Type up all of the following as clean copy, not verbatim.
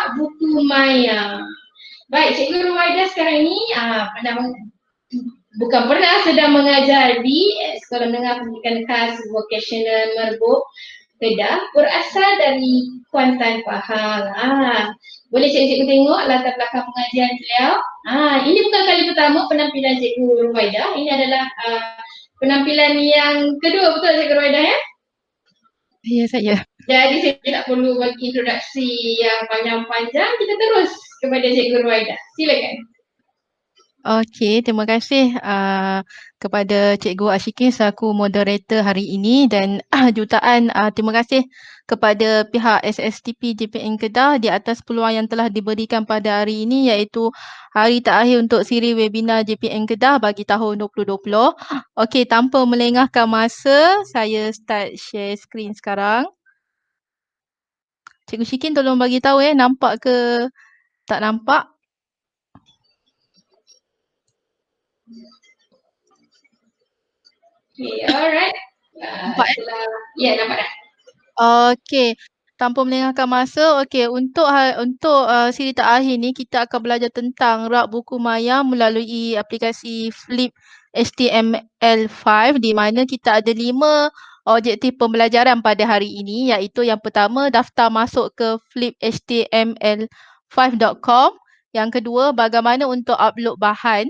rak buku maya. Baik, Cikgu Ruwaidah sekarang ini sedang mengajar di Sekolah Menengah Pendidikan Khas Vocational Merbuk Kedah, berasal dari Kuantan Pahang. Boleh cikgu tengok latar belakang pengajian beliau. Ini bukan kali pertama penampilan Cikgu Ruwaidah. Ini adalah penampilan yang kedua, betul Cikgu Ruwaidah ya? Ya, saya. Jadi saya tidak perlu bagi introduksi yang panjang-panjang, kita terus kepada Cikgu Ruwaidah. Silakan. Okey, terima kasih kepada Cikgu Ashikin selaku moderator hari ini dan jutaan terima kasih kepada pihak SSTP JPN Kedah di atas peluang yang telah diberikan pada hari ini iaitu hari terakhir untuk siri webinar JPN Kedah bagi tahun 2020. Okey, tanpa melengahkan masa, saya start share skrin sekarang. Cikgu Shikin tolong bagi tahu nampak ke tak nampak? Okay, alright. Nampak Ya, nampak dah. Okey, tanpa melengahkan masa, okey untuk siri terakhir ni kita akan belajar tentang rak buku maya melalui aplikasi Flip HTML5 di mana kita ada 5 objektif pembelajaran pada hari ini iaitu yang pertama daftar masuk ke fliphtml5.com, yang kedua bagaimana untuk upload bahan,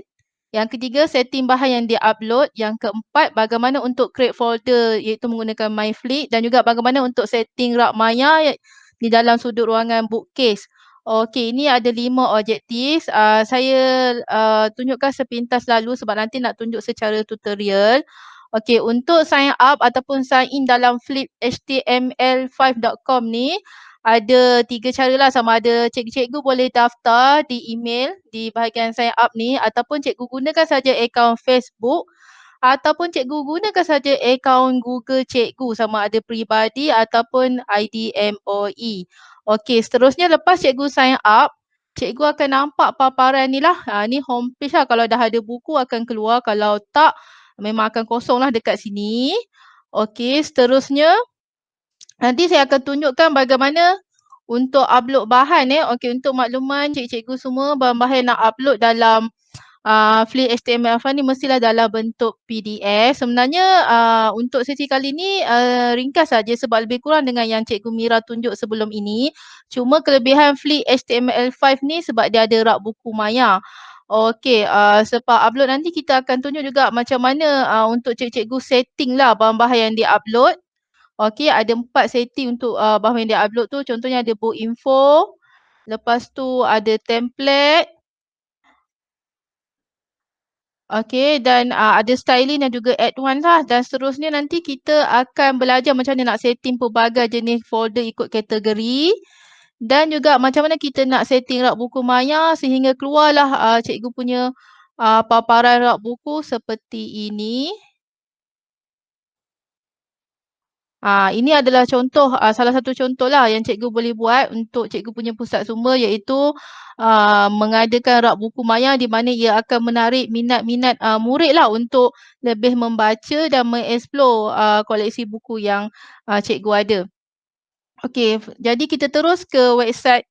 yang ketiga, setting bahan yang di-upload. Yang keempat, bagaimana untuk create folder iaitu menggunakan MyFlip dan juga bagaimana untuk setting rak maya di dalam sudut ruangan bookcase. Okey, ini ada 5 objektif. Saya tunjukkan sepintas lalu sebab nanti nak tunjuk secara tutorial. Okey, untuk sign up ataupun sign in dalam fliphtml5.com ni, ada 3 cara lah, sama ada cikgu-cikgu boleh daftar di email di bahagian sign up ni ataupun cikgu gunakan saja akaun Facebook ataupun cikgu gunakan saja akaun Google cikgu sama ada peribadi ataupun ID MOE. Okey, seterusnya lepas cikgu sign up, cikgu akan nampak paparan ni lah. Ni homepage lah, kalau dah ada buku akan keluar, kalau tak memang akan kosong lah dekat sini. Okey, seterusnya nanti saya akan tunjukkan bagaimana untuk upload bahan Okey, untuk makluman cikgu-cikgu semua, bahan-bahan nak upload dalam Flip HTML5 ni mestilah dalam bentuk PDF. Sebenarnya untuk sesi kali ni ringkas saja sebab lebih kurang dengan yang Cikgu Mira tunjuk sebelum ini. Cuma kelebihan Flip HTML5 ni sebab dia ada rak buku maya. Okey, selepas upload nanti kita akan tunjuk juga macam mana untuk cikgu-cikgu setting lah bahan-bahan yang di-upload. Okey, ada 4 setting untuk bahan yang di-upload tu. Contohnya ada book info, lepas tu ada template. Okey, dan ada styling dan juga add one lah, dan seterusnya nanti kita akan belajar macam mana nak setting pelbagai jenis folder ikut kategori dan juga macam mana kita nak setting rak buku maya sehingga keluarlah cikgu punya paparan rak buku seperti ini. Ini adalah contoh, salah satu contoh lah yang cikgu boleh buat untuk cikgu punya pusat sumber iaitu mengadakan rak buku maya di mana ia akan menarik minat-minat murid lah untuk lebih membaca dan mengeksplor koleksi buku yang cikgu ada. Okey, jadi kita terus ke website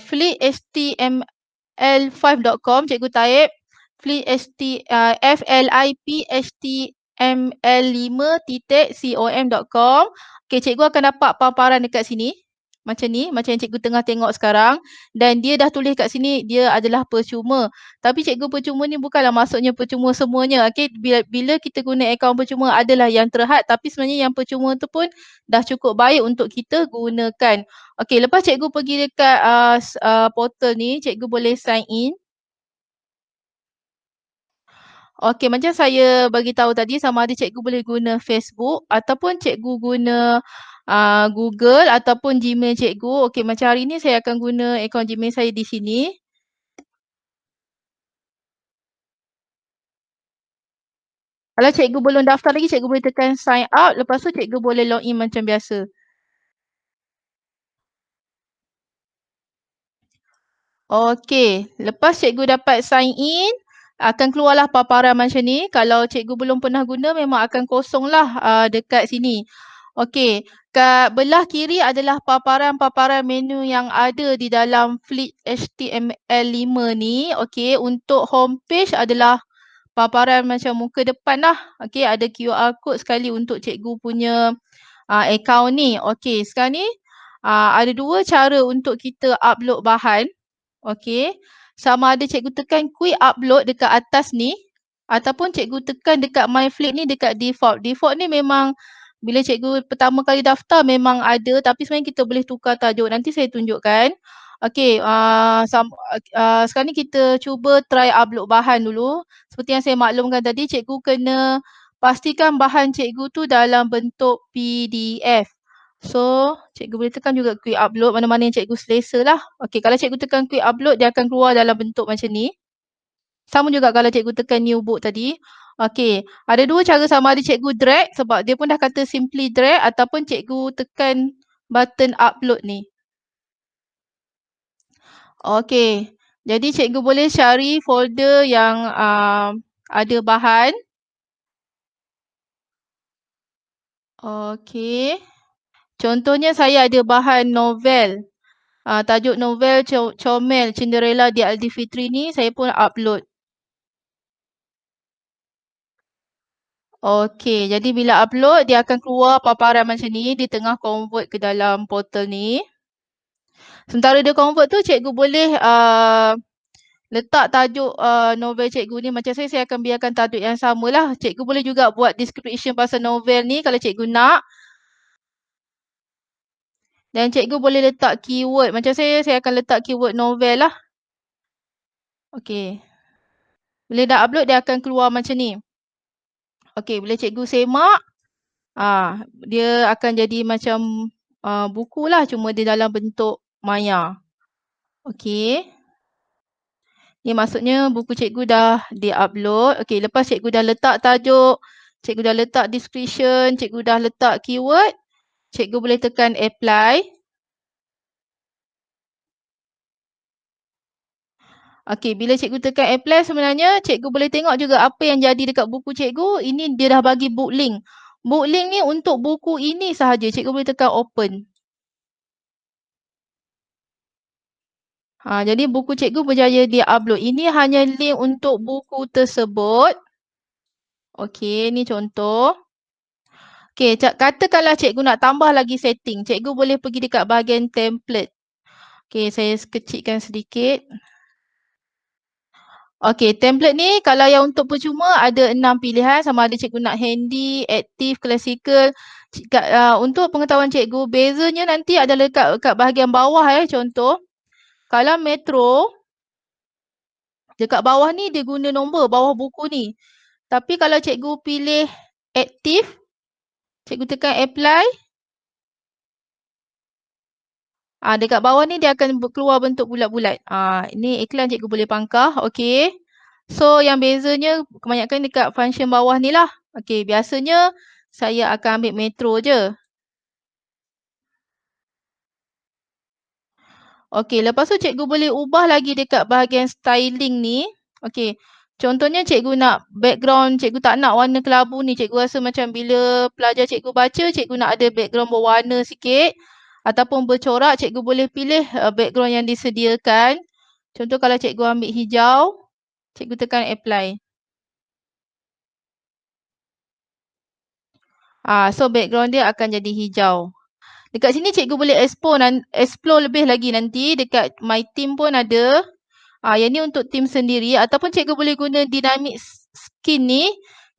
fliphtml5.com. Cikgu type fliphtml5.com. Okey, cikgu akan dapat paparan dekat sini. Macam ni, macam yang cikgu tengah tengok sekarang. Dan dia dah tulis kat sini, dia adalah percuma. Tapi cikgu percuma ni bukanlah maksudnya percuma semuanya. Okey, bila kita guna akaun percuma adalah yang terhad. Tapi sebenarnya yang percuma tu pun dah cukup baik untuk kita gunakan. Okey, lepas cikgu pergi dekat portal ni, cikgu boleh sign in. Okey, macam saya bagi tahu tadi, sama ada cikgu boleh guna Facebook ataupun cikgu guna Google ataupun Gmail cikgu. Okey, macam hari ni saya akan guna akaun Gmail saya di sini. Kalau cikgu belum daftar lagi, cikgu boleh tekan sign out. Lepas tu cikgu boleh log in macam biasa. Okey, lepas cikgu dapat sign in, akan keluarlah paparan macam ni. Kalau cikgu belum pernah guna, memang akan kosonglah dekat sini. Okey, kat belah kiri adalah paparan-paparan menu yang ada di dalam Fleet HTML5 ni. Okey, untuk homepage adalah paparan macam muka depan lah. Okey, ada QR code sekali untuk cikgu punya akaun ni. Okey, sekarang ni ada dua cara untuk kita upload bahan. Okey, sama ada cikgu tekan quick upload dekat atas ni ataupun cikgu tekan dekat my Fleet ni dekat default. Default ni memang bila cikgu pertama kali daftar memang ada, tapi sebenarnya kita boleh tukar tajuk. Nanti saya tunjukkan. Okey, sekarang ni kita cuba try upload bahan dulu. Seperti yang saya maklumkan tadi, cikgu kena pastikan bahan cikgu tu dalam bentuk PDF. So, cikgu boleh tekan juga quick upload, mana-mana yang cikgu selesa lah. Okey, kalau cikgu tekan quick upload, dia akan keluar dalam bentuk macam ni. Sama juga kalau cikgu tekan new book tadi. Okey, ada dua cara, sama ada cikgu drag sebab dia pun dah kata simply drag ataupun cikgu tekan button upload ni. Okey, jadi cikgu boleh cari folder yang ada bahan. Okey, contohnya saya ada bahan novel. Tajuk novel Comel Cinderella di Aldi Fitri ni saya pun upload. Okey, jadi bila upload dia akan keluar paparan macam ni, di tengah convert ke dalam portal ni. Sementara dia convert tu cikgu boleh letak tajuk novel cikgu ni. Macam saya akan biarkan tajuk yang samalah. Cikgu boleh juga buat description pasal novel ni kalau cikgu nak. Dan cikgu boleh letak keyword. Macam saya akan letak keyword novel lah. Okey. Bila dah upload dia akan keluar macam ni. Okey, bila cikgu semak, dia akan jadi macam buku lah, cuma dia dalam bentuk maya. Okey. Ni maksudnya buku cikgu dah di-upload. Okey, lepas cikgu dah letak tajuk, cikgu dah letak description, cikgu dah letak keyword, cikgu boleh tekan apply. Okey, bila cikgu tekan apply sebenarnya cikgu boleh tengok juga apa yang jadi dekat buku cikgu. Ini dia dah bagi book link. Book link ni untuk buku ini sahaja. Cikgu boleh tekan open. Jadi buku cikgu berjaya di-upload. Ini hanya link untuk buku tersebut. Okey, ni contoh. Okey, katakanlah cikgu nak tambah lagi setting. Cikgu boleh pergi dekat bahagian template. Okey, saya kecilkan sedikit. Okey, template ni kalau yang untuk percuma ada 6 pilihan, sama ada cikgu nak handy, aktif, classical. Untuk pengetahuan cikgu, bezanya nanti adalah dekat bahagian bawah contoh. Kalau metro, dekat bawah ni dia guna nombor bawah buku ni. Tapi kalau cikgu pilih aktif, cikgu tekan apply. Dekat bawah ni dia akan keluar bentuk bulat-bulat. Ini iklan cikgu boleh pangkah. Okey. So yang bezanya kebanyakan dekat function bawah ni lah. Okey, biasanya saya akan ambil metro je. Okey, lepas tu cikgu boleh ubah lagi dekat bahagian styling ni. Okey, contohnya cikgu nak background, cikgu tak nak warna kelabu ni. Cikgu rasa macam bila pelajar cikgu baca, cikgu nak ada background berwarna sikit ataupun bercorak, cikgu boleh pilih background yang disediakan. Contoh kalau cikgu ambil hijau, cikgu tekan apply. So background dia akan jadi hijau. Dekat sini cikgu boleh explore lebih lagi nanti. Dekat my team pun ada. Yang ni untuk team sendiri ataupun cikgu boleh guna dynamic skin ni.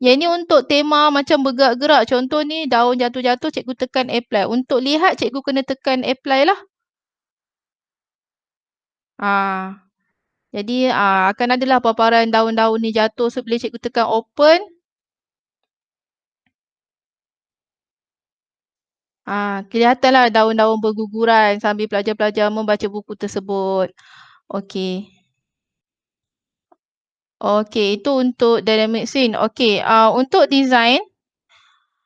Yang ni untuk tema macam bergerak-gerak. Contoh ni daun jatuh-jatuh, cikgu tekan apply. Untuk lihat cikgu kena tekan apply lah. Jadi akan adalah paparan daun-daun ni jatuh. So bila cikgu tekan open. Kelihatanlah daun-daun berguguran sambil pelajar-pelajar membaca buku tersebut. Okey. Okey, itu untuk dynamic scene. Okey, untuk design,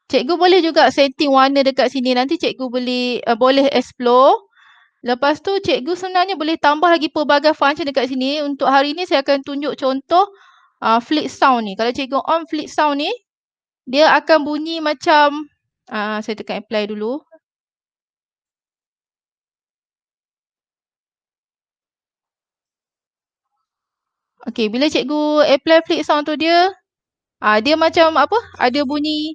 cikgu boleh juga setting warna dekat sini. Nanti cikgu boleh explore. Lepas tu cikgu sebenarnya boleh tambah lagi pelbagai function dekat sini. Untuk hari ni saya akan tunjuk contoh flip sound ni. Kalau cikgu on flip sound ni, dia akan bunyi macam Saya tekan apply dulu. Okey, bila cikgu apply flick sound tu dia macam apa, ada bunyi,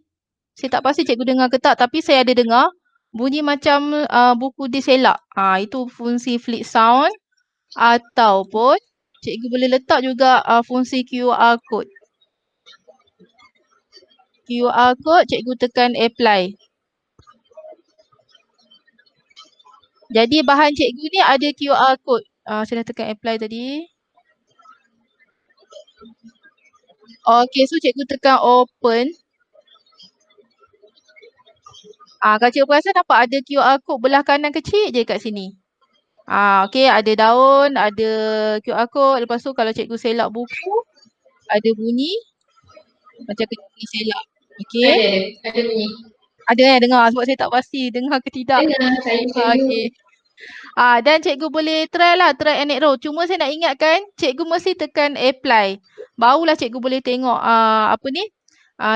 saya tak pasti cikgu dengar ke tak, tapi saya ada dengar bunyi macam buku diselak. Itu fungsi flick sound, ataupun cikgu boleh letak juga fungsi QR code. QR code cikgu tekan apply. Jadi bahan cikgu ni ada QR code. Saya dah tekan apply tadi. Okey, so cikgu tekan open. Kalau cikgu perasan nampak ada QR code belah kanan kecil je kat sini. Okey, ada daun, ada QR code. Lepas tu kalau cikgu selak buku, ada bunyi macam bunyi selak. Okey. Ada bunyi. Ada dengar sebab saya tak pasti dengar ke tidak. Dengar, saya Okey. Dan cikgu boleh try and error. Cuma saya nak ingatkan, cikgu mesti tekan apply. Barulah cikgu boleh tengok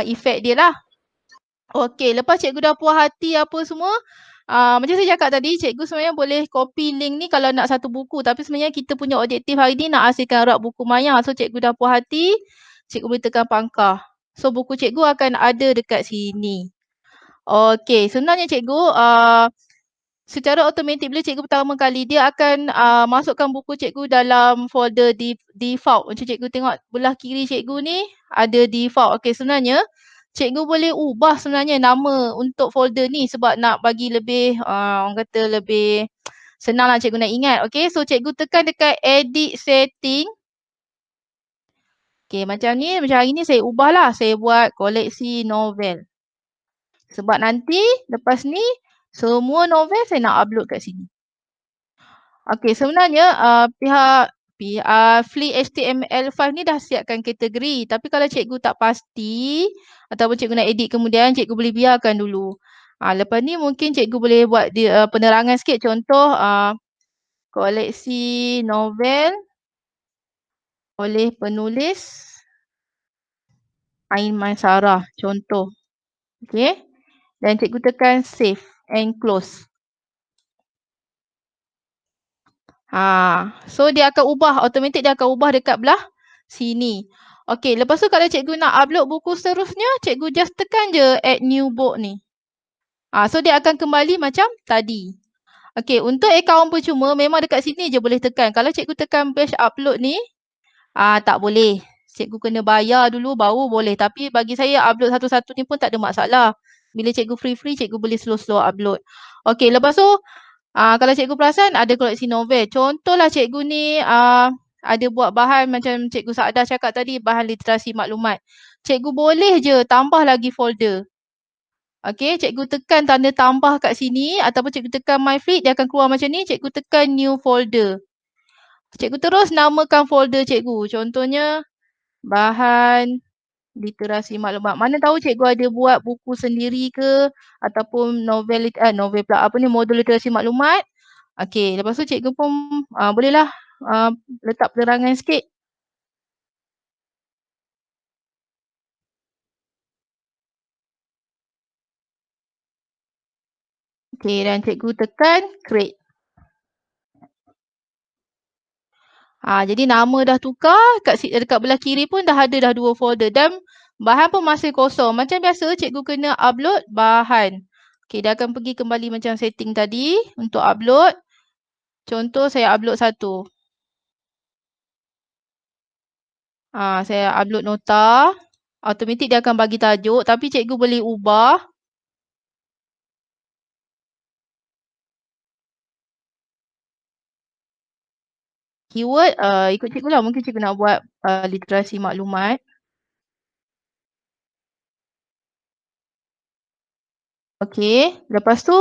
efek dia lah. Okey, lepas cikgu dah puas hati apa semua, macam saya cakap tadi, cikgu sebenarnya boleh copy link ni kalau nak satu buku. Tapi sebenarnya kita punya objektif hari ni nak hasilkan rak buku maya. So cikgu dah puas hati, cikgu boleh tekan pangkah. So buku cikgu akan ada dekat sini. Okey, sebenarnya cikgu secara automatik bila cikgu pertama kali dia akan masukkan buku cikgu dalam folder default. Macam cikgu tengok belah kiri cikgu ni ada default. Okey, sebenarnya cikgu boleh ubah sebenarnya nama untuk folder ni sebab nak bagi lebih orang kata lebih senanglah cikgu nak ingat. Okey, so cikgu tekan dekat edit setting. Okey, macam ni, macam hari ni saya ubahlah. Saya buat koleksi novel. Sebab nanti lepas ni semua novel saya nak upload kat sini. Okey, sebenarnya pihak Flick HTML5 ni dah siapkan kategori. Tapi kalau cikgu tak pasti ataupun cikgu nak edit kemudian, cikgu boleh biarkan dulu. Lepas ni mungkin cikgu boleh buat penerangan sikit. Contoh koleksi novel oleh penulis Ain Maisarah. Contoh. Okey. Dan cikgu tekan save and close. So dia akan ubah, automatik dia akan ubah dekat belah sini. Okey, lepas tu kalau cikgu nak upload buku seterusnya, cikgu just tekan je add new book ni. So dia akan kembali macam tadi. Okey, untuk akaun percuma memang dekat sini je boleh tekan. Kalau cikgu tekan batch upload ni, tak boleh. Cikgu kena bayar dulu baru boleh. Tapi bagi saya upload satu-satu ni pun tak ada masalah. Bila cikgu free-free, cikgu boleh slow-slow upload. Okey, lepas tu kalau cikgu perasan ada koleksi novel. Contohlah cikgu ni ada buat bahan macam cikgu Saadah cakap tadi, bahan literasi maklumat. Cikgu boleh je tambah lagi folder. Okey, cikgu tekan tanda tambah kat sini ataupun cikgu tekan my flick, dia akan keluar macam ni. Cikgu tekan new folder. Cikgu terus namakan folder cikgu. Contohnya bahan literasi maklumat. Mana tahu cikgu ada buat buku sendiri ke ataupun novel pula modul literasi maklumat. Okey, lepas tu cikgu pun bolehlah letak penerangan sikit. Okey, dan cikgu tekan create. Jadi nama dah tukar, dekat belah kiri pun dah ada dah 2 folder dan bahan pun masih kosong. Macam biasa cikgu kena upload bahan. Okey, dia akan pergi kembali macam setting tadi untuk upload. Contoh saya upload satu. Saya upload nota. Automatik dia akan bagi tajuk tapi cikgu boleh ubah. Keyword ikut cikgu lah. Mungkin cikgu nak buat literasi maklumat. Okey, lepas tu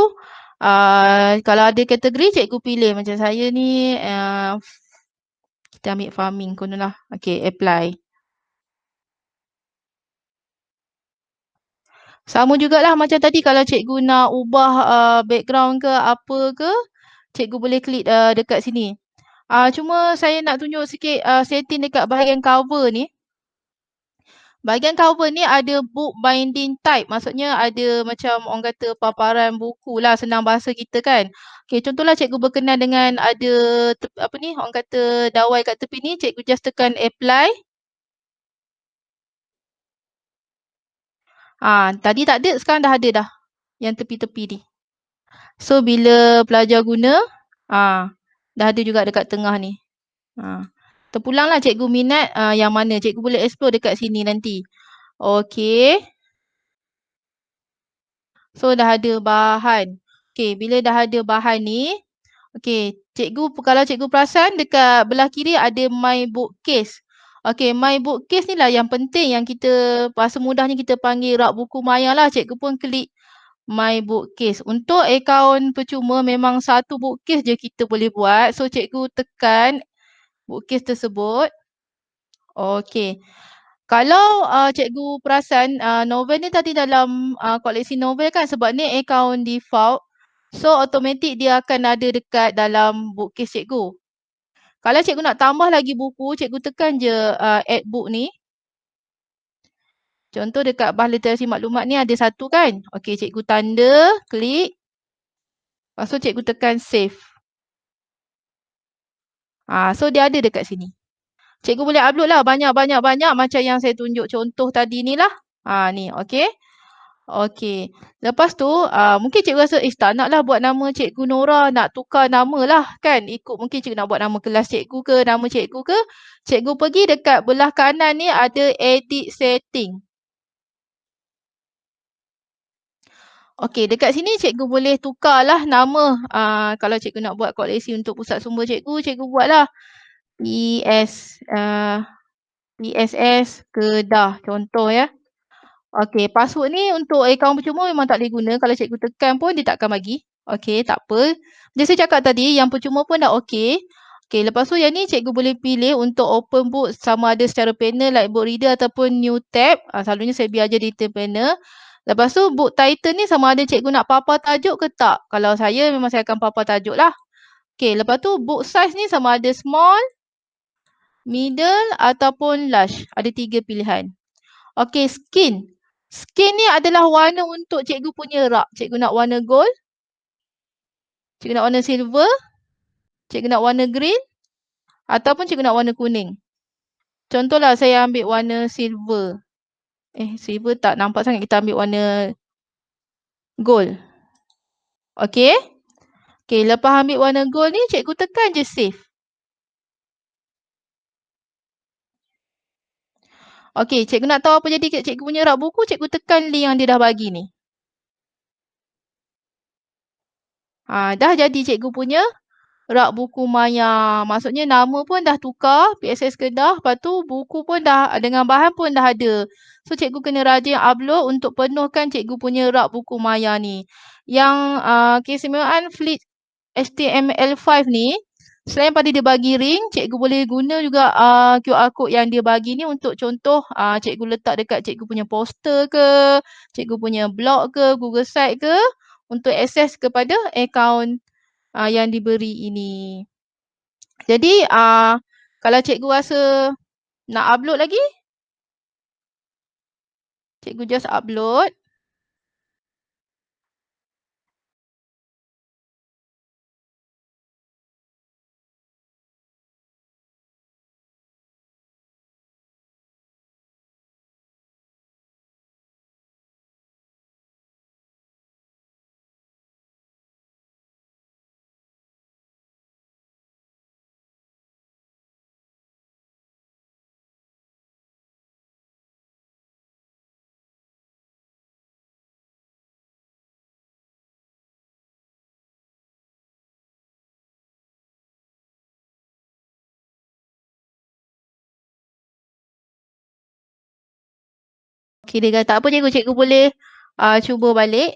kalau ada kategori cikgu pilih macam saya ni kita ambil farming kononlah. Okey, apply. Sama jugalah macam tadi kalau cikgu nak ubah background ke apa ke, cikgu boleh klik dekat sini. Cuma saya nak tunjuk sikit setting dekat bahagian cover ni. Bahagian cover ni ada book binding type. Maksudnya ada macam orang kata paparan buku lah, senang bahasa kita kan. Okey, contohlah cikgu berkenan dengan ada apa ni, orang kata dawai kat tepi ni, cikgu just tekan apply. Tadi tak ada, sekarang dah ada dah yang tepi-tepi ni. So bila pelajar guna, dah ada juga dekat tengah ni. Terpulanglah cikgu minat yang mana. Cikgu boleh explore dekat sini nanti. Okey. So dah ada bahan. Okey, bila dah ada bahan ni, okey, cikgu kalau cikgu perasan dekat belah kiri ada my bookcase. Okey, my bookcase ni lah yang penting yang kita bahasa mudahnya kita panggil rak buku maya lah. Cikgu pun klik my bookcase. Untuk akaun percuma memang satu bookcase je kita boleh buat. So cikgu tekan bookcase tersebut. Okey. Kalau cikgu perasan novel ni tadi dalam koleksi novel kan, sebab ni akaun default. So automatik dia akan ada dekat dalam bookcase cikgu. Kalau cikgu nak tambah lagi buku, cikgu tekan je add book ni. Contoh dekat bahan literasi maklumat ni ada satu kan. Okey, cikgu tanda, klik. Lepas tu cikgu tekan save. So dia ada dekat sini. Cikgu boleh upload lah banyak-banyak macam yang saya tunjuk contoh tadi ni lah. Ni, okey. Okey. Lepas tu, mungkin cikgu rasa, tak naklah buat nama Cikgu Nora, nak tukar nama lah kan. Ikut mungkin cikgu nak buat nama kelas cikgu ke, nama cikgu ke. Cikgu pergi dekat belah kanan ni ada edit setting. Okey, dekat sini cikgu boleh tukarlah nama. Kalau cikgu nak buat koleksi untuk pusat sumber cikgu, cikgu buatlah PSS Kedah contoh ya. Okey, password ni untuk akaun percuma memang tak boleh guna. Kalau cikgu tekan pun dia takkan bagi. Okey, tak apa. Macam saya cakap tadi, yang percuma pun dah okey. Okey, lepas tu yang ni cikgu boleh pilih untuk open book sama ada secara panel like book reader ataupun new tab. Selalunya saya biar je detail panel. Lepas tu book title ni sama ada cikgu nak papar tajuk ke tak. Kalau saya memang saya akan papar tajuk lah. Okey, lepas tu book size ni sama ada small, middle ataupun large. Ada 3 pilihan. Okey, skin. Skin ni adalah warna untuk cikgu punya rak. Cikgu nak warna gold. Cikgu nak warna silver. Cikgu nak warna green. Ataupun cikgu nak warna kuning. Contohlah saya ambil warna silver. Silver tak nampak sangat. Kita ambil warna gold. Okey. Okey, lepas ambil warna gold ni, cikgu tekan je save. Okey, cikgu nak tahu apa jadi kat cikgu punya rak buku, cikgu tekan link yang dia dah bagi ni. Dah jadi cikgu punya rak buku maya. Maksudnya nama pun dah tukar, PSS Kedah. Lepas tu buku pun dah, dengan bahan pun dah ada. So cikgu kena rajin upload untuk penuhkan cikgu punya rak buku maya ni. Yang keistimewaan Fleet HTML5 ni, selain pada dia bagi link, cikgu boleh guna juga QR code yang dia bagi ni untuk contoh cikgu letak dekat cikgu punya poster ke, cikgu punya blog ke, Google Site ke, untuk akses kepada akaun yang diberi ini. Jadi kalau cikgu rasa nak upload lagi, cikgu just upload. Okey, dia kata tak apa cikgu, cikgu boleh cuba balik.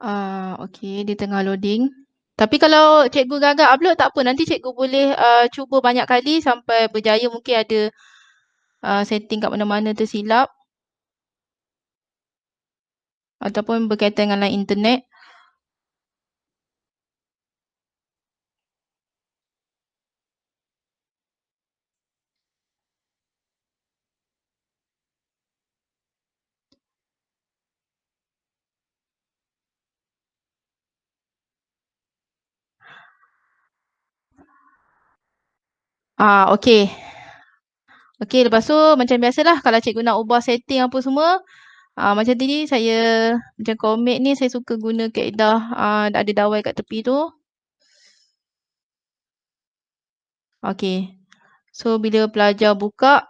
Okey, dia tengah loading. Tapi kalau cikgu gagal upload tak apa, nanti cikgu boleh cuba banyak kali sampai berjaya. Mungkin ada setting kat mana-mana tersilap ataupun berkaitan dengan line internet. Okey. Okey, lepas tu macam biasalah kalau cikgu nak ubah setting apa semua, macam tadi saya macam komik ni saya suka guna kaedah ada dawai kat tepi tu. Okey. So bila pelajar buka,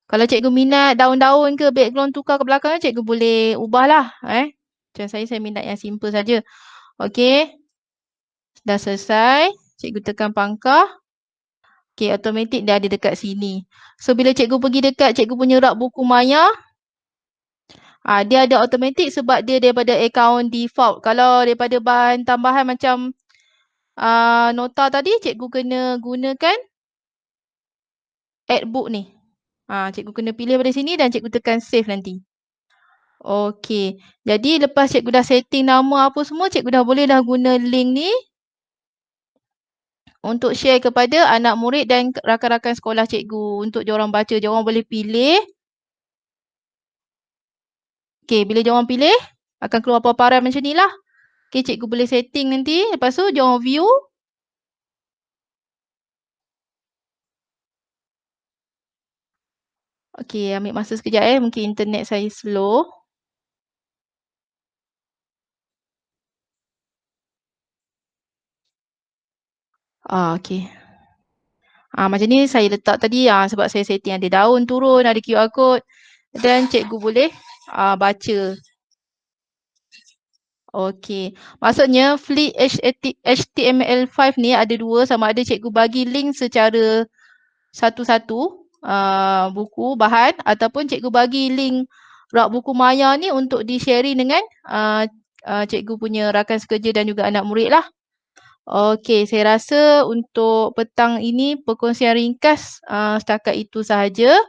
kalau cikgu minat daun-daun ke background tukar ke belakang, cikgu boleh ubahlah. Macam saya minat yang simple saja. Okey. Dah selesai. Cikgu tekan pangkah. Okey, automatik dia ada dekat sini. So bila cikgu pergi dekat cikgu punya rak buku maya, dia ada automatik sebab dia daripada akaun default. Kalau daripada bahan tambahan macam nota tadi, cikgu kena gunakan add book ni. Cikgu kena pilih pada sini dan cikgu tekan save nanti. Okey. Jadi lepas cikgu dah setting nama apa semua, cikgu dah boleh dah guna link ni untuk share kepada anak murid dan rakan-rakan sekolah cikgu untuk diorang baca. Diorang boleh pilih. Okey, bila diorang pilih, akan keluar paparan macam ni lah. Okey, cikgu boleh setting nanti. Lepas tu diorang view. Okey, ambil masa sekejap mungkin internet saya slow. Okey. Macam ni saya letak tadi sebab saya setting ada daun turun, ada QR code dan cikgu boleh baca. Okey. Maksudnya Fleet HTML5 ni ada dua, sama ada cikgu bagi link secara satu-satu buku bahan ataupun cikgu bagi link rak buku maya ni untuk di-sharing dengan cikgu punya rakan sekerja dan juga anak murid lah. Okey, saya rasa untuk petang ini perkongsian ringkas setakat itu sahaja.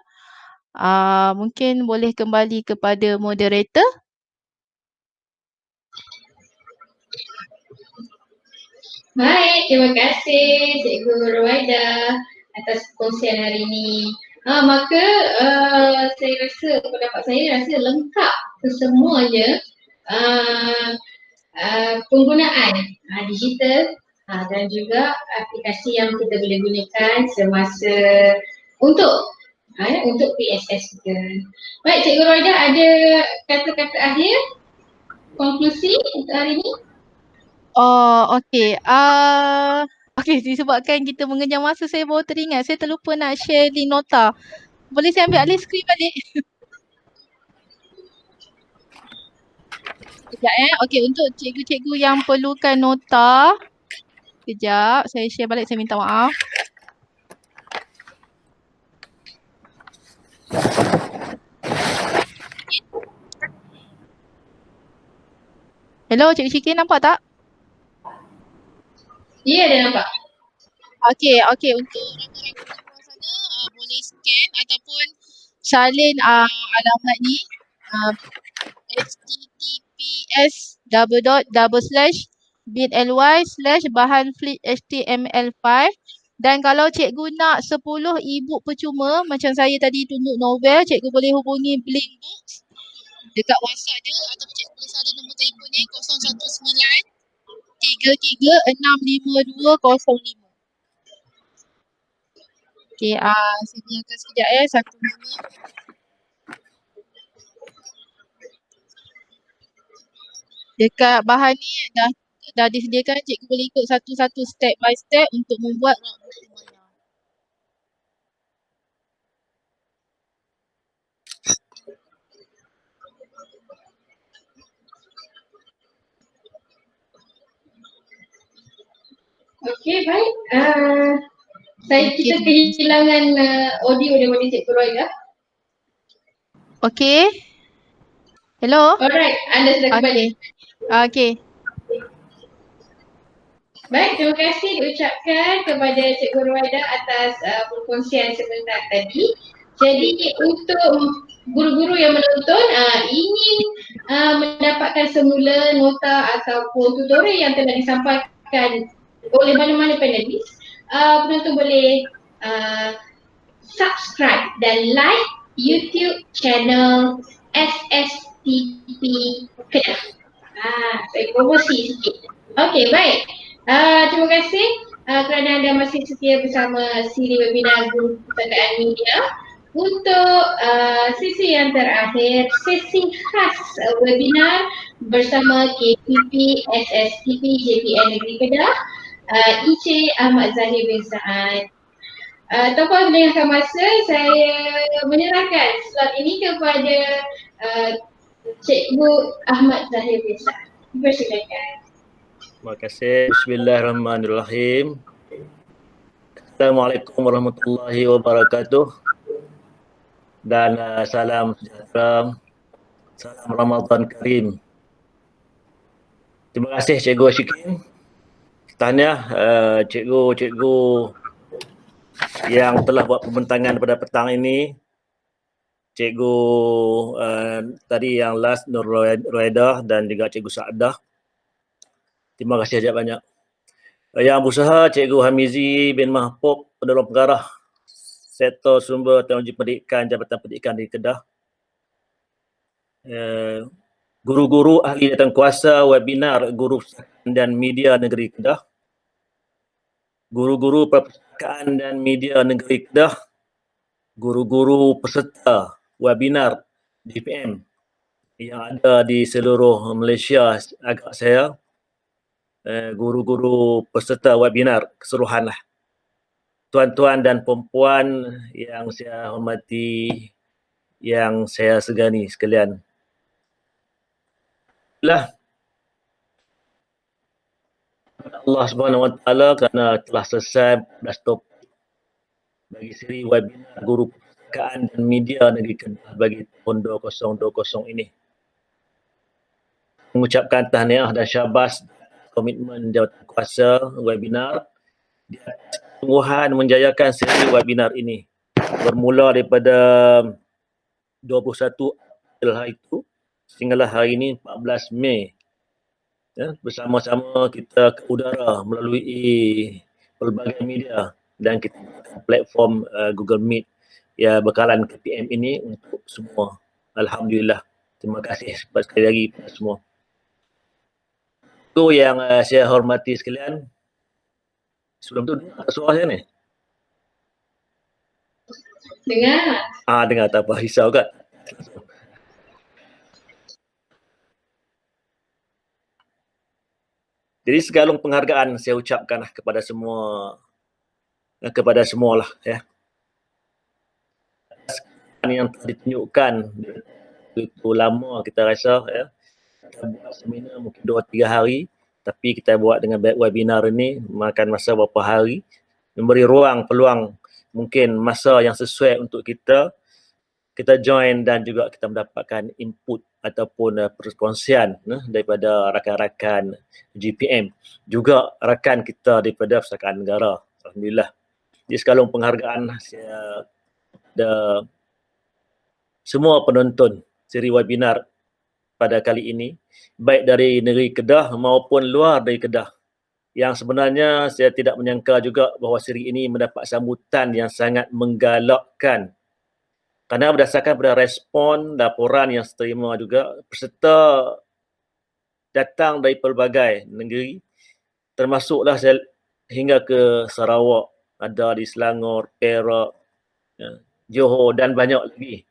Mungkin boleh kembali kepada moderator. Baik, terima kasih Cikgu Ruwaida atas perkongsian hari ini. Maka saya rasa, pendapat saya rasa lengkap kesemuanya penggunaan digital dan juga aplikasi yang kita boleh gunakan semasa untuk PSS kita. Baik, Cikgu Ruwaida ada kata-kata akhir, konklusi untuk hari ini? Okey. Okey, disebabkan kita mengejar masa, saya baru teringat. Saya terlupa nak share link nota. Boleh saya ambil alih skrin balik? Sekejap Okey, untuk cikgu-cikgu yang perlukan nota. Sekejap, saya share balik, saya minta maaf. Hello, Cikgu Syikin nampak tak? Ya, dah nampak. Okey, untuk rakan-rakan di luar sana boleh scan ataupun salin alamat ni https://bit.ly/bahan fleet html5 dan kalau cikgu nak 10 e-book percuma macam saya tadi tunjuk novel, cikgu boleh hubungi Blinkbooks dekat WhatsApp dia ataupun cikgu boleh salin nombor telefon ni 01933652205. Okey, saya biarkan sekejap satu minit. Dekat bahan ni dah disediakan, cikgu boleh ikut satu-satu step by step untuk membuat rak buku maya. Okey, baik. Kita kehilangan audio daripada Cikgu Ruwaida. Okey. Hello? Alright, anda sudah kembali. Okey. Baik, terima kasih diucapkan kepada Cikgu Ruwaida atas perkongsian sebentar tadi. Jadi untuk guru-guru yang menonton ingin mendapatkan semula nota ataupun tutorial yang telah disampaikan oleh mana-mana panelis, penonton boleh subscribe dan like YouTube channel SSTP Kedah. Saya promosi sikit. Okey, baik. Terima kasih kerana anda masih setia bersama siri webinar Guru Perpustakaan Media. Untuk sesi yang terakhir, sesi khas webinar bersama KPP SSTP JPN Negeri Kedah, Encik Ahmad Zahir bin Saad. Tanpa melengahkan masa, saya menyerahkan slot ini kepada Cikgu Ahmad Zahir bin Saad. Persilakan. Terima kasih. Bismillahirrahmanirrahim. Assalamualaikum warahmatullahi wabarakatuh. Dan salam sejahtera. Salam Ramadan Karim. Terima kasih Cikgu Ashikin. Tahniah cikgu-cikgu yang telah buat pembentangan pada petang ini. Cikgu tadi yang last Nur Ruwaidah dan juga Cikgu Saadah. Terima kasih banyak. Yang berusaha Cikgu Hamizi bin Mahbub, Penolong Pengarah Sektor Sumber Teknologi Pendidikan Jabatan Pendidikan di Kedah. Guru-guru ahli jawatankuasa webinar Guru Perpustakaan dan Media Negeri Kedah. Guru-guru Perpustakaan dan Media Negeri Kedah. Guru-guru peserta webinar DPM yang ada di seluruh Malaysia agak saya. Guru-guru peserta webinar keseluruhan lah. Tuan-tuan dan puan-puan yang saya hormati, yang saya segani sekalian. Allah Subhanahu Wa Taala kerana telah selesai 14 topik bagi siri webinar Guru Perpustakaan dan Media Negeri Kedah bagi tahun 2020 ini. Mengucapkan tahniah dan syabas komitmen jawatankuasa webinar di atas kesungguhan menjayakan siri webinar ini. Bermula daripada 21 April hari itu sehinggalah hari ini 14 Mei. Bersama-sama kita ke udara melalui pelbagai media dan kita platform Google Meet ya bekalan KPM ini untuk semua. Alhamdulillah. Terima kasih sekali lagi kepada semua. Itu yang saya hormati sekalian. Sebelum tu dengar suara saya ni? Dengar. Dengar, tak apa, risau kan? Jadi segalung penghargaan saya ucapkan kepada semua lah ya. Yang telah ditunjukkan itu lama kita rasa ya. Kita buat seminar mungkin 2-3 hari, tapi kita buat dengan webinar ini makan masa beberapa hari, memberi ruang peluang mungkin masa yang sesuai untuk kita join dan juga kita mendapatkan input ataupun perkongsian daripada rakan-rakan GPM, juga rakan kita daripada Perpustakaan Negara. Alhamdulillah. Di sekalung penghargaan saya ada semua penonton siri webinar pada kali ini, baik dari negeri Kedah maupun luar dari Kedah. Yang sebenarnya saya tidak menyangka juga bahawa siri ini mendapat sambutan yang sangat menggalakkan. Kerana berdasarkan pada respon laporan yang saya terima juga, peserta datang dari pelbagai negeri, termasuklah saya hingga ke Sarawak, ada di Selangor, Perak, Johor dan banyak lagi.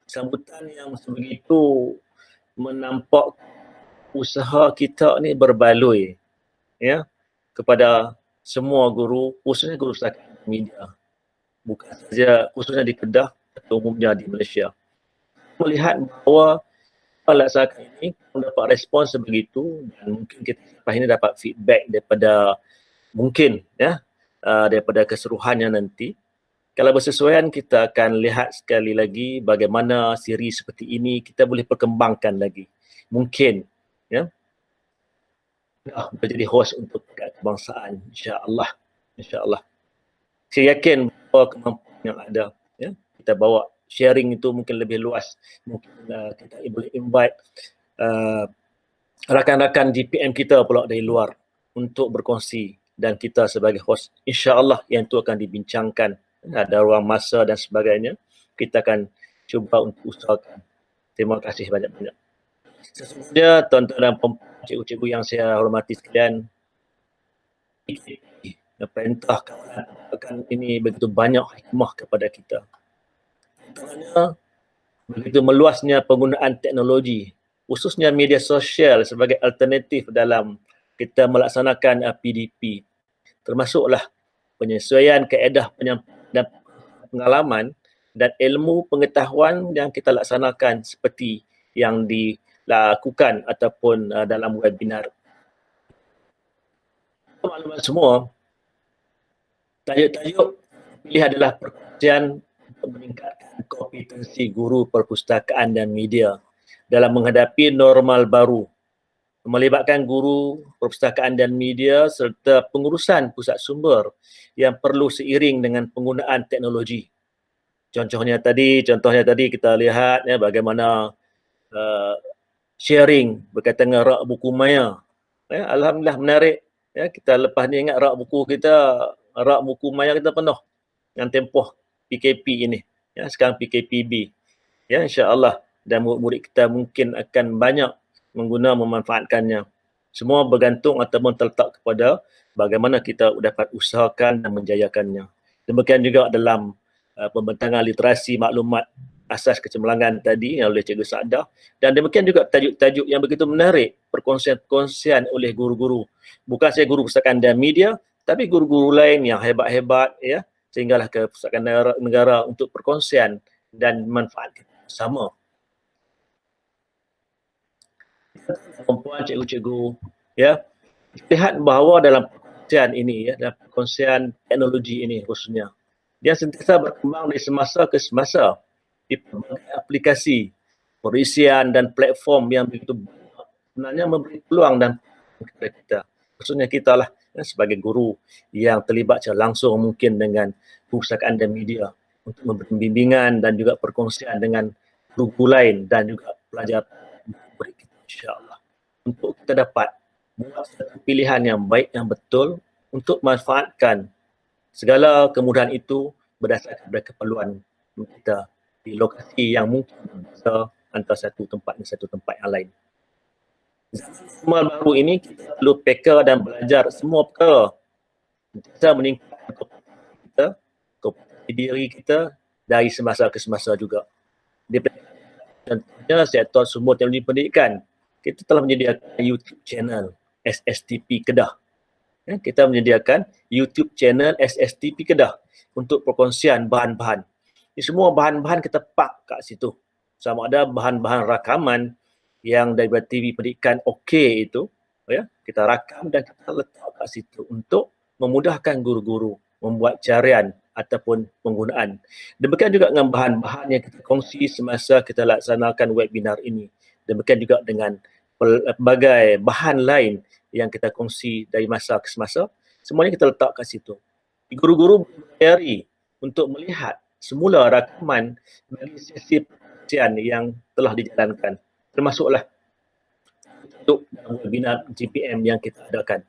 Sambutan yang sebegitu menampak usaha kita ni berbaloi ya kepada semua guru, khususnya guru perpustakaan media. Bukan saja khususnya di Kedah atau umumnya di Malaysia. Melihat bahawa laksanakan ini mendapat respon sebegitu dan mungkin kita lepas ini dapat feedback daripada mungkin ya daripada keseluruhannya nanti. Kalau bersesuaian, kita akan lihat sekali lagi bagaimana siri seperti ini kita boleh perkembangkan lagi. Mungkin, ya, menjadi host untuk kebangsaan, insya-Allah. Insya-Allah. Saya yakin bahawa kemampuan yang ada, ya, kita bawa sharing itu mungkin lebih luas. Mungkin kita boleh invite rakan-rakan GPM kita pula dari luar untuk berkongsi, dan kita sebagai host, insya-Allah yang itu akan dibincangkan. Ada ruang masa dan sebagainya, kita akan cuba untuk usahakan. Terima kasih banyak-banyak. Sesungguhnya tuan-tuan dan puan, cikgu-cikgu yang saya hormati sekalian, perintah kawalan ini begitu banyak hikmah kepada kita. Antaranya, begitu meluasnya penggunaan teknologi, khususnya media sosial sebagai alternatif dalam kita melaksanakan PDP. Termasuklah penyesuaian kaedah penyampaian dan pengalaman dan ilmu pengetahuan yang kita laksanakan seperti yang dilakukan ataupun dalam webinar. Maklumat semua, tajuk-tajuk pilih adalah perkongsian untuk meningkatkan kompetensi guru perpustakaan dan media dalam menghadapi normal baru, melibatkan guru perpustakaan dan media serta pengurusan pusat sumber yang perlu seiring dengan penggunaan teknologi. Contohnya tadi kita lihat ya bagaimana sharing berkaitan dengan rak buku maya. Ya, alhamdulillah menarik. Ya, kita lepas ni ingat rak buku maya kita penuh dengan tempoh PKP ini. Ya, sekarang PKPB. Ya, insya-Allah, dan murid-murid kita mungkin akan banyak memanfaatkannya. Semua bergantung ataupun terletak kepada bagaimana kita dapat usahakan dan menjayakannya. Demikian juga dalam pembentangan literasi maklumat asas kecemerlangan tadi yang oleh Cikgu Saadah, dan demikian juga tajuk-tajuk yang begitu menarik perkongsian oleh guru-guru. Bukan saja guru perpustakaan dan media, tapi guru-guru lain yang hebat-hebat, ya, sehinggalah ke perpustakaan negara untuk perkongsian dan manfaat sama. Perempuan, cikgu-cikgu, ya, lihat bahawa dalam perkongsian ini, ya, dalam perkongsian teknologi ini khususnya, dia sentiasa berkembang dari semasa ke semasa di pelbagai aplikasi, perisian dan platform yang begitu banyak sebenarnya memberi peluang dan kepada kita. Khususnya kita lah, ya, sebagai guru yang terlibat secara langsung mungkin dengan perpustakaan dan media untuk memberi bimbingan dan juga perkongsian dengan guru lain dan juga pelajar murid kita, insya-Allah, untuk kita dapat buat satu pilihan yang baik, yang betul untuk manfaatkan segala kemudahan itu berdasarkan pada keperluan kita di lokasi yang mungkin berbeza antara satu tempat dan satu tempat yang lain. Zaman baru ini kita perlu peka dan belajar semua perkara. Kita meningkatkan kompetensi diri kita dari semasa ke semasa juga. Contohnya sektor sumber teknologi pendidikan, kita telah menyediakan YouTube channel SSTP Kedah. Ya, kita menyediakan YouTube channel SSTP Kedah untuk perkongsian bahan-bahan. Ini semua bahan-bahan kita pak kat situ. Sama ada bahan-bahan rakaman yang daripada TV pendidikan OK itu, ya, kita rakam dan kita letak kat situ untuk memudahkan guru-guru membuat carian ataupun penggunaan. Demikian juga dengan bahan-bahan yang kita kongsi semasa kita laksanakan webinar ini. Demikian juga dengan pelbagai bahan lain yang kita kongsi dari masa ke semasa, semuanya kita letak kat situ. Guru-guru berlayari untuk melihat semula rakaman bagi sesi perkongsian yang telah dijalankan, termasuklah untuk webinar GPM yang kita adakan.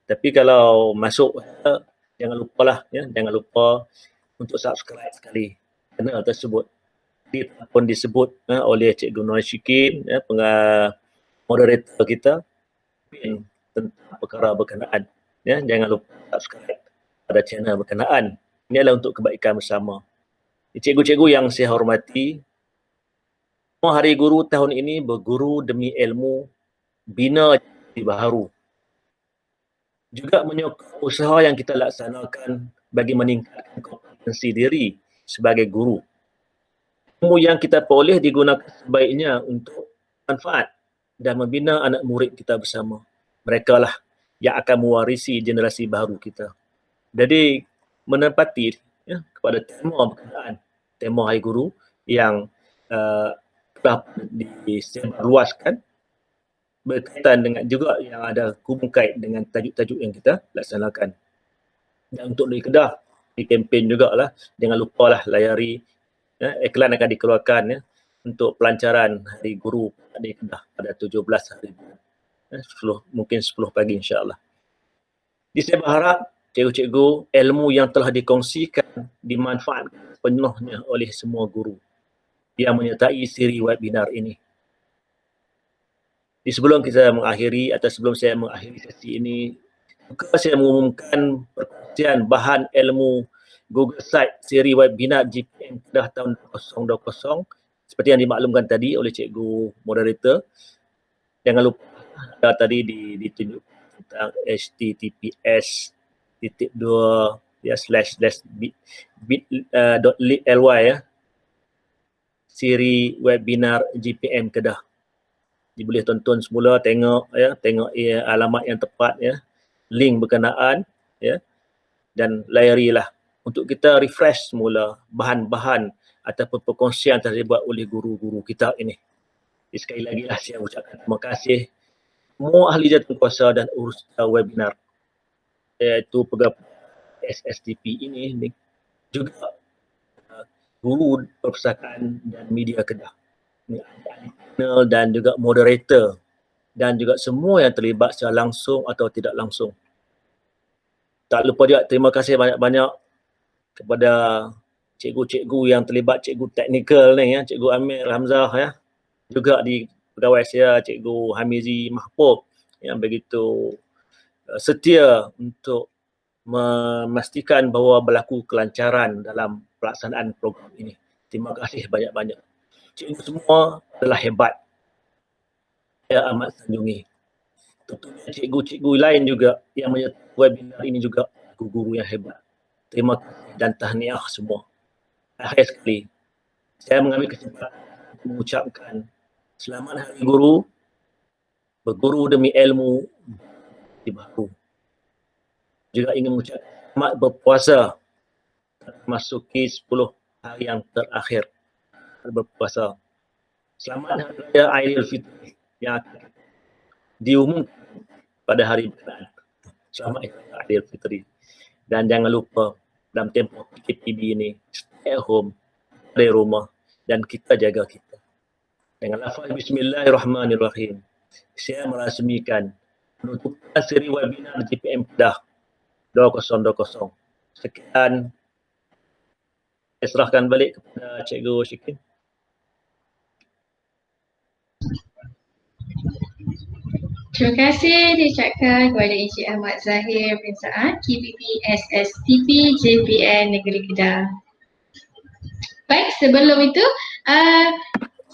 Tapi kalau masuk, jangan lupalah, ya, jangan lupa untuk subscribe sekali channel tersebut. Dia pun disebut oleh Cikgu Nur Syikin, ya, moderator kita, tentang perkara berkenaan. Ya, jangan lupa subscribe pada channel berkenaan. Ini adalah untuk kebaikan bersama. Cikgu-cikgu yang saya hormati, Hari Guru tahun ini berguru demi ilmu, bina generasi baru. Juga menyokong usaha yang kita laksanakan bagi meningkatkan kompetensi diri sebagai guru. Ilmu yang kita peroleh digunakan sebaiknya untuk manfaat dan membina anak murid kita bersama. Mereka lah yang akan mewarisi generasi baru kita. Jadi menepati ya, kepada tema berkenaan, tema Hari Guru yang telah disebarluaskan berkaitan dengan juga yang ada hubung kait dengan tajuk-tajuk yang kita laksanakan. Dan untuk di Kedah, di kempen jugalah, jangan lupa lah layari iklan akan dikeluarkan untuk pelancaran Hari Guru di Kedah pada 17 hari mungkin 10 pagi insya-Allah. Jadi saya berharap cikgu-cikgu ilmu yang telah dikongsikan dimanfaatkan penuhnya oleh semua guru yang menyertai siri webinar ini. Di sebelum kita mengakhiri atau sebelum saya mengakhiri sesi ini, saya mengumumkan perkongsian bahan ilmu Google Site siri webinar GPM Kedah tahun 2020 seperti yang dimaklumkan tadi oleh cikgu moderator. Jangan lupa tadi ditunjuk tentang https://bit.ly siri webinar GPM Kedah. Boleh tonton semula, tengok alamat yang tepat link berkenaan dan layarilah untuk kita refresh semula bahan-bahan ataupun perkongsian yang telah dibuat oleh guru-guru kita ini. Jadi sekali lagi lah saya ucapkan terima kasih semua ahli jawatankuasa dan urus webinar iaitu pegawai SSTP ini juga guru perpustakaan dan media Kedah dan juga moderator dan juga semua yang terlibat secara langsung atau tidak langsung. Tak lupa juga terima kasih banyak-banyak kepada cikgu-cikgu yang terlibat, cikgu teknikal ni Cikgu Amir Hamzah juga di pegawai saya Cikgu Hamizi Mahbub yang begitu setia untuk memastikan bahawa berlaku kelancaran dalam pelaksanaan program ini. Terima kasih banyak-banyak. Cikgu semua telah hebat. Saya amat sanjungi. Tentunya cikgu-cikgu lain juga yang menyertai webinar ini juga guru-guru yang hebat. Terima kasih dan tahniah semua. Akhir sekali, saya mengambil kesempatan untuk mengucapkan selamat Hari Guru, berguru demi ilmu baru. Juga ingin mengucapkan selamat berpuasa memasuki 10 hari yang terakhir berpuasa. Selamat Hari Raya Aidilfitri yang akan diumumkan pada hari berkenaan. Selamat Hari Aidilfitri. Dan jangan lupa dalam tempoh PKPB ini, stay at home, dari rumah dan kita jaga kita. Dengan lafaz Bismillahirrahmanirrahim, saya merasmikan penutupan siri webinar GPM Kedah 2020. Sekian, saya serahkan balik kepada Cikgu Syikin. Terima kasih diucapkan kepada Encik Ahmad Zahir bin Saad, KPP SSTP JPN Negeri Kedah. Baik, sebelum itu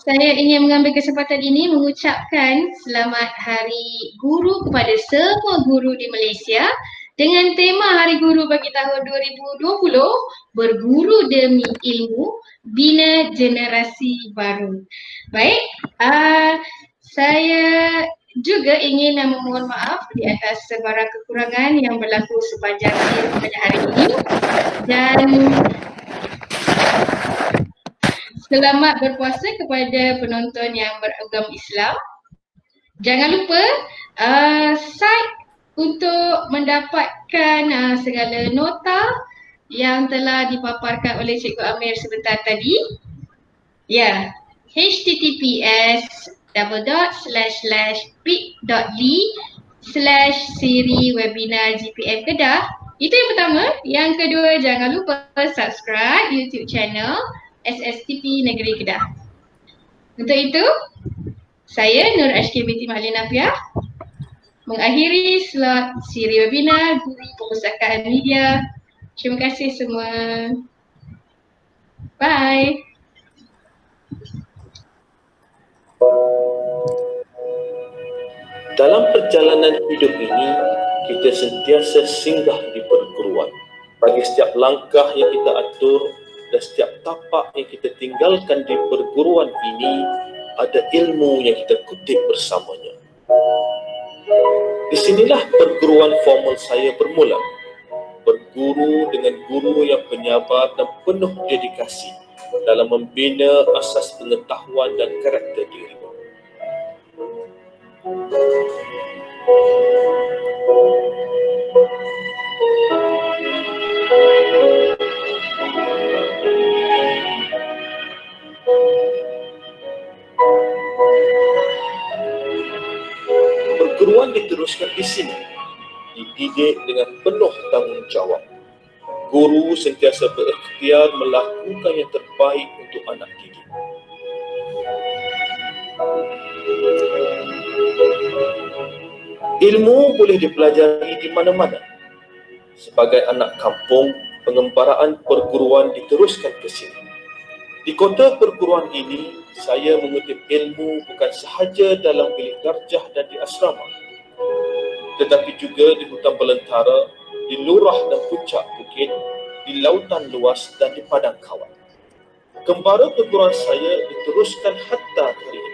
saya ingin mengambil kesempatan ini mengucapkan selamat Hari Guru kepada semua guru di Malaysia dengan tema Hari Guru bagi tahun 2020, berguru demi ilmu, bina generasi baru. Baik, saya juga ingin memohon maaf di atas sebarang kekurangan yang berlaku sepanjang pada hari ini dan selamat berpuasa kepada penonton yang beragama Islam. Jangan lupa site untuk mendapatkan segala nota yang telah dipaparkan oleh Cikgu Amir sebentar tadi. Ya, https://bit.ly/siri webinar GPM Kedah. Itu yang pertama. Yang kedua, jangan lupa subscribe YouTube channel SSTP Negeri Kedah. Untuk itu, saya Nur Ashki binti Mahlin Afiah mengakhiri slot siri webinar Guru Perpustakaan Media. Terima kasih semua. Bye. Dalam perjalanan hidup ini, kita sentiasa singgah di perguruan. Bagi setiap langkah yang kita atur dan setiap tapak yang kita tinggalkan di perguruan ini, ada ilmu yang kita kutip bersamanya. Di sinilah perguruan formal saya bermula. berguru dengan guru yang penyabar dan penuh dedikasi dalam membina asas pengetahuan dan karakter diri. Perguruan diteruskan di sini, dididik dengan penuh tanggungjawab. Guru sentiasa berikhtiar melakukan yang terbaik untuk anak didik. Ilmu boleh dipelajari di mana-mana. Sebagai anak kampung, pengembaraan perguruan diteruskan ke sini. Di kota perguruan ini, saya mengutip ilmu bukan sahaja dalam bilik darjah dan di asrama, tetapi juga di hutan belantara, di lurah dan puncak bukit, di lautan luas dan di padang kawat. Kembara perguruan saya diteruskan hatta hari ini.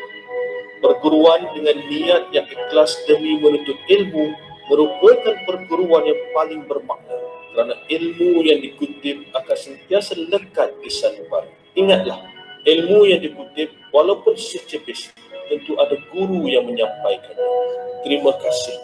Perguruan dengan niat yang ikhlas demi menuntut ilmu merupakan perguruan yang paling bermakna kerana ilmu yang dikutip akan sentiasa lekat di sanubari. Ingatlah, ilmu yang dikutip walaupun secepis tentu ada guru yang menyampaikannya. Terima kasih.